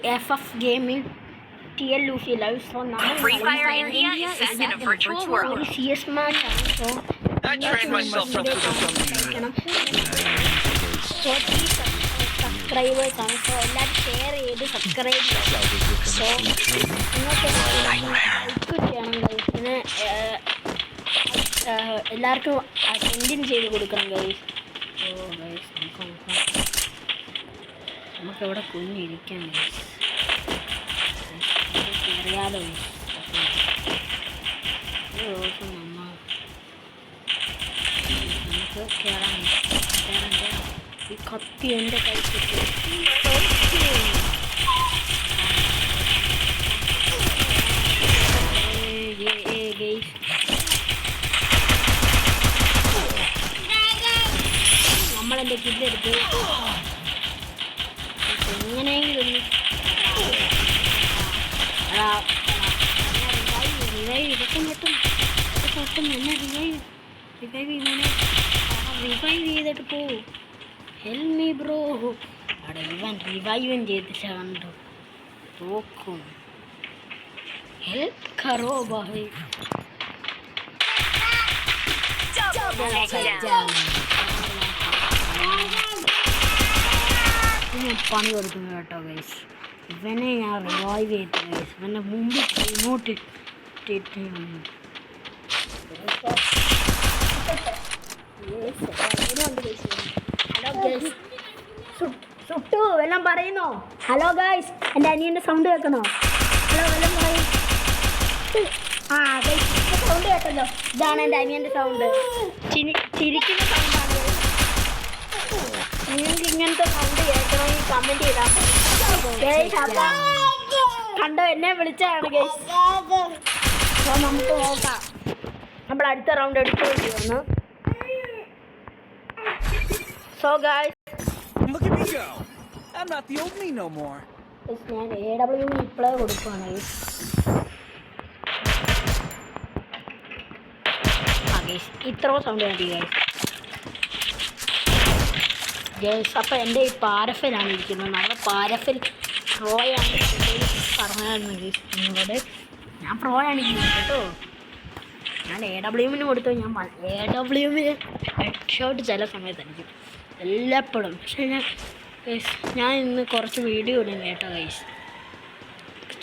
FF Gaming TL Luffy live. So Free Fire India is set in a virtual world. CS match. So I trained myself up to become so please subscribers ആണ്. So എല്ലാവരും share ചെയ്ത് subscribe ചെയ്യണം. So നിങ്ങൾക്ക് like ചെയ്യണം guys. പിന്നെ എല്ലാവർക്കും attending ചെയ്ത് കൊടുക്കണം ഗൈസ്. ഓ ഗൈസ് നമുക്കിവിടെ കുഞ്ഞിരിക്കാം ഗൈസ്. അറിയാലോ ഒരു ദിവസം നമുക്ക് കയറാൻ ഈ കത്തി എൻ്റെ കൈക്കിട്ട് ഗൈസ് നമ്മളെൻ്റെ കില്ലെടുത്ത് എങ്ങനെയെങ്കിലും റിവൈവ് ഇതൊക്കെ കിട്ടും എന്നെ റിവൈവ് ചെയ്തിട്ട് പോവും. Help me bro. അവിടെ ഇവൻ റിവൈവും ചെയ്തിട്ട് കണ്ടു തോക്കും. ഹെൽപ്പ് കറോ ഭായ്. ഞാൻ പണി കൊടുക്കുന്നു കേട്ടോ ഗൈസ്. ഇവനെ ഞാൻ റിവൈവ് ചെയ്തു ഗൈസ്. ഇവൻ്റെ മുമ്പിൽ ഇങ്ങോട്ട് ഇട്ടിട്ട് ഹലോ ഗൈസ് സുട്ടു വല്ലതും പറയുന്നോ? ഹലോ ഗൈസ് എൻ്റെ അനിയൻ്റെ സൗണ്ട് കേൾക്കണോ? ഹലോ വല്ലതും പറയും. ആ ഗൈസ് സൗണ്ട് കേട്ടല്ലോ. ഇതാണ് എൻ്റെ അനിയൻ്റെ സൗണ്ട്. ചിരിക്കുന്ന സൗണ്ടാണ്. നിങ്ങൾക്ക് ഇങ്ങനത്തെ സൗണ്ട് കേൾക്കണമെങ്കിൽ കമൻറ്റ് ചെയ്താൽ കണ്ടോ എന്നെ വിളിച്ചാണ് ഗൈസ്. അപ്പോൾ നമുക്ക് നോക്കാം. നമ്മൾ അടുത്ത റൗണ്ട് എടുത്തു വന്നു. So guys Look at me go. I'm not the old me no more. ഞാൻ AW ഇപ്പോഴേ കൊടുക്കുകയാണ് ഗൈസ്. ആ ഗൈസ് ഇത്ര സൗണ്ട് മതി ഗൈസ്. ഗൈസ് അപ്പോൾ എൻ്റെ ഈ പാരഫിലാണ് ഇരിക്കുന്നത്. നമ്മുടെ പാരഫിൽ പ്രോയാണ് പറഞ്ഞായിരുന്നു ഗൈസ് നിങ്ങളോട്. ഞാൻ പ്രോയാണ് ഇരിക്കുന്നത് കേട്ടോ. ഞാൻ AWന് കൊടുത്തു. ഞാൻ AWന് ഹെഡ് ഷോട്ട് ചില സമയത്തായിരിക്കും എല്ലാപ്പോഴും. പക്ഷേ ഞാൻ ഇന്ന് കുറച്ച് വീഡിയോ ഇടും കേട്ടോ ഗൈസ്.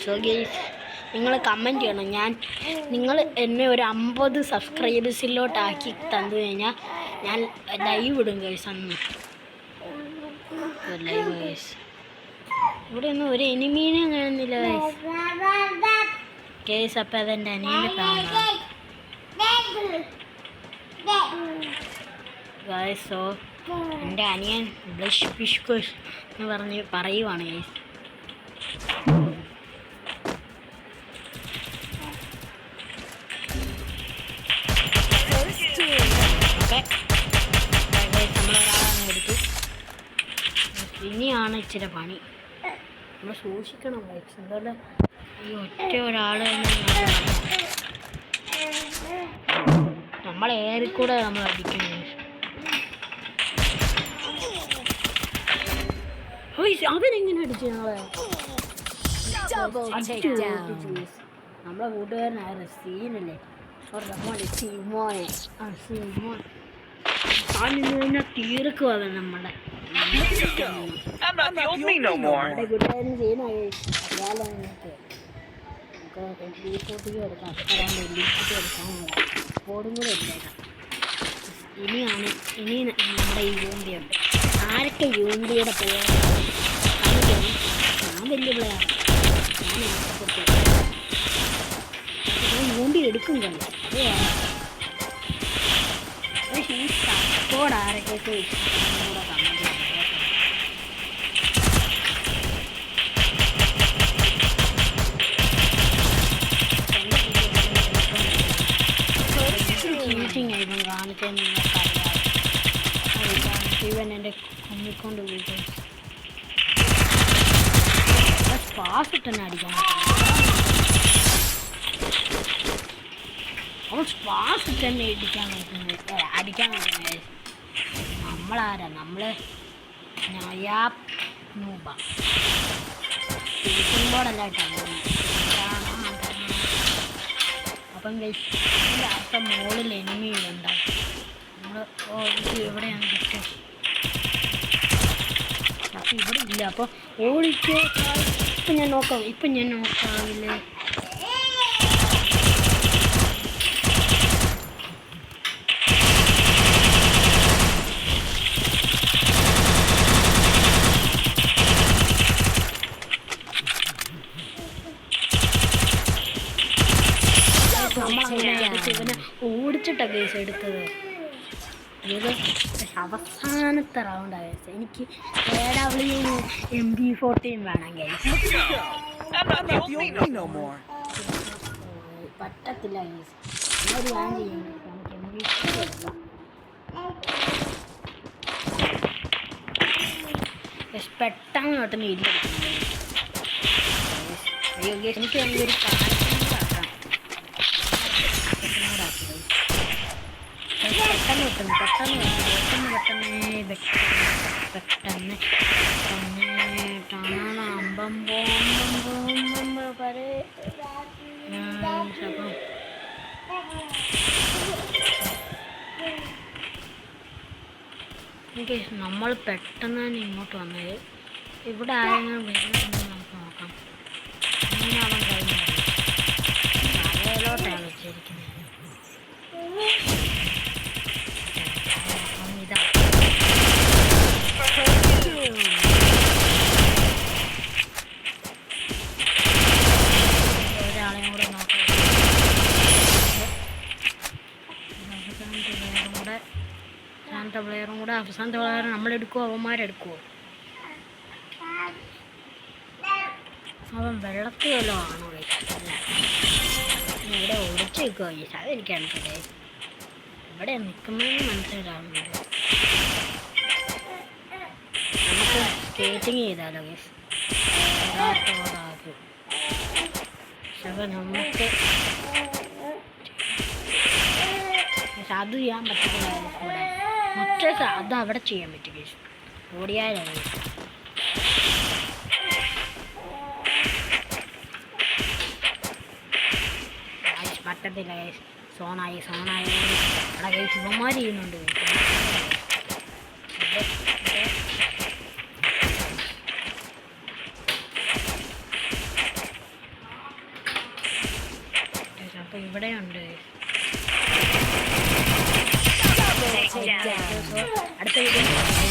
സോ ഗൈസ് നിങ്ങൾ കമൻറ്റ് ചെയ്യണം. നിങ്ങൾ എന്നെ ഒരു 50 സബ്സ്ക്രൈബേഴ്സിലോട്ടാക്കി തന്നു കഴിഞ്ഞാൽ ഞാൻ ലൈവ് ഇടും ഗൈസ്. അന്ന് ലൈവ് ഗൈസ്. ഇവിടെ ഒന്നും ഒരു എനിമീനെ കാണുന്നില്ല ഗൈസ്. ഗൈസ് അപ്പം അതെൻ്റെ അനിയനെ കാണാം ഗൈസ്. സോ എൻ്റെ അനിയൻ ബ്ലഷ് പിഷ്കുഷ് എന്ന് പറഞ്ഞ് പറയുവാണ് ഗൈസ്. ഓക്കെ നമ്മളൊരാളാണ് എടുത്തു. ഇനിയാണ് ഇച്ചിരി പണി. നമ്മൾ സൂക്ഷിക്കണം ഗൈസ്. എന്തായാലും ഈ ഒറ്റ ഒരാൾ നമ്മൾ ഏറിക്കൂടെ നമ്മൾ അടിക്കുന്നു. അവനെങ്ങനെ അടിച്ചു ഞങ്ങളെ? നമ്മളെ കൂട്ടുകാരനായിരുന്നു സീനല്ലേ. സീമോനെ സീമോൻ തന്നെ തീർക്കും. അവൻ നമ്മുടെ കൂട്ടുകാരൻ സീനായി അറിയാലോ. നമുക്ക് ലീഫോട്ടിക്ക് എടുക്കാം. ലീഫോട്ടി എടുക്കാൻ ബോർഡും കൂടെ എടുത്തേക്കാം. ഇനി നമ്മുടെ ഈ യൂണിയുണ്ട്. ആരൊക്കെ യൂണിയുടെ പ്ലെയർ? ഞാൻ വലിയ പ്ലെയർ. ഞാൻ യൂണ്ടി എടുക്കും കണ്ടോ. സപ്പോർട്ട് ആരൊക്കെ കൂടെ കമൻറ്റ് ചീറ്റിങ് ആയിരുന്നു കാണിക്കാൻ. ഇവൻ എൻ്റെ കുഞ്ഞിക്കൊണ്ട് പോയിട്ട് സ്പാസ് തന്നെ അടിക്കാൻ. അവൾ സ്പാസ് തന്നെ അടിക്കാൻ നോക്കുന്നത്. നമ്മളാരാ? നമ്മൾ നൂബ. സ്കേറ്റിംഗ് ബോർഡെല്ലാം ഇട്ടാണ് അപ്പം ഇതിൻ്റെ അടുത്ത മുകളിൽ എനിമി ഉണ്ടാവും നമ്മൾ ഇത് എവിടെയാണ് കിട്ടുക അപ്പം ഇവിടെ ഇല്ല അപ്പോൾ ഓടിക്കോ ഇപ്പം ഞാൻ നോക്കാവില്ലേ ഇവനെ ഓടിച്ചിട്ടാണ് കേസ് എടുത്തത് ഇത് അവസാനത്തെ റൗണ്ടാണ് കേസ് എനിക്ക് MP14 വേണം case I'm not the only no more. പറ്റത്തില്ല കേസ് ഒരു ഞാൻ ചെയ്യും നമുക്ക് MP14 എടുക്കാം പെട്ടെന്ന് പെട്ടെന്ന് ഇല്ല അയ്യോ കേസ് എനിക്ക് ഒരു കാര്യം പെട്ടെന്ന് എനിക്ക് നമ്മൾ പെട്ടെന്ന് തന്നെ ഇങ്ങോട്ട് വന്നത് ഇവിടെ ആരെങ്കിലും വരുന്നുണ്ടെന്ന് നമുക്ക് നോക്കാം അവൻ കഴിഞ്ഞത് തലയിലോട്ടാണ് വെച്ചിരിക്കുന്നത് ഒരാളെയും കൂടെ നോക്കാം അവസാനത്തെ പ്ലെയറും നമ്മളെടുക്കുമോ അവന്മാരെടുക്കുമോ അവൻ വെള്ളത്തിൽ വല്ലതും ആണോ ഇവിടെ ഒളിച്ച് നിൽക്കുമോ ചോദിച്ചാൽ അതെനിക്കറിയില്ലേ ഇവിടെ നിൽക്കുന്നതെന്ന് മനസ്സിലാവുന്നുണ്ട് നമുക്ക് സ്കേറ്റിങ് ചെയ്താലോ ഗൈസ് പക്ഷെ നമുക്ക് അത് ചെയ്യാൻ പറ്റില്ല ഇവിടെ മറ്റേ അത് അവിടെ ചെയ്യാൻ പറ്റും ഗൈസ് ഓടിയാലോ പറ്റത്തില്ല ഗൈസ് സോണായി അവിടെ ഗൈസ് ഇവന്മാർ ചെയ്യുന്നുണ്ട് അപ്പോൾ ഇവിടെയുണ്ട് അടുത്ത വീഡിയോ